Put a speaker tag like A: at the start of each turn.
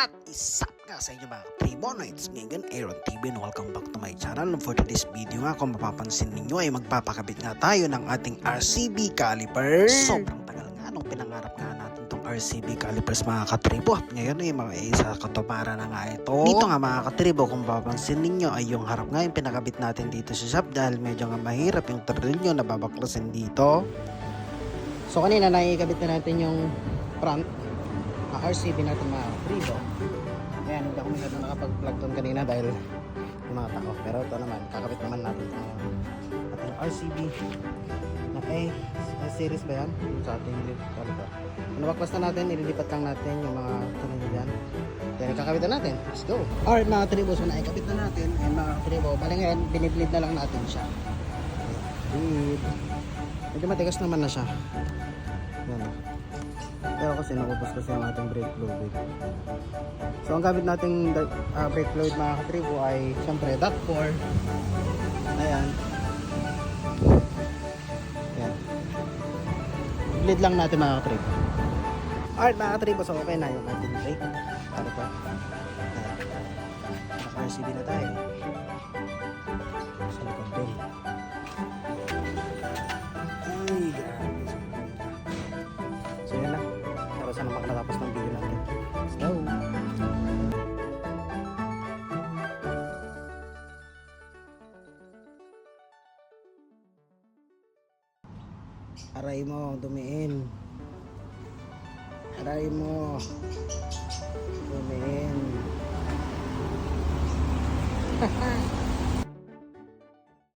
A: What is up nga sa inyo mga tribo? No, it's me again, Aaron TV, and welcome back to my channel. For today's video nga, kung mapapansin ninyo ay magpapakabit nga tayo ng ating RCB caliper. Sobrang tagal nga nung pinangarap nga natin tong RCB calipers mga katribo. At ngayon ay mga isa katuparan na nga ito. Dito nga mga katribo, kung mapapansin ninyo ay yung harap nga yung pinakabit natin dito sa shop dahil medyo nga mahirap yung trilyo na babaklasin dito. So kanina nakikabit na natin yung front RCB natin mga tribo. Ayan, hindi ako masyado nakapag-plug doon kanina dahil yung mga tao. Pero ito naman, kakabit naman natin ating RCB na A series ba yan? Sa ating caliper. Nabaklas na natin, nililipat lang natin yung mga tunog yan. Then kakabit na natin. Let's go! Alright mga tribo, so naikabit na natin. Ayan mga tribo, bali ngayon, binibleed na lang natin siya. Bleed. Medyo matigas naman na siya. Ayan. Pero kasi nakubos kasi ang ating brake fluid. So ang gamit nating brake fluid mga katribo ay syempre DAC4. Ayan. Ayan. Bleed lang natin mga katribo. Alright mga katribo, so okay na yung ating brake. Ano pa? Naka-RCB na tayo. Sa likod din. Ay, grabe. So yun lang. Sana makatapos ng video natin. Let's go! Aray mo, dumiin. Aray mo. Dumiin.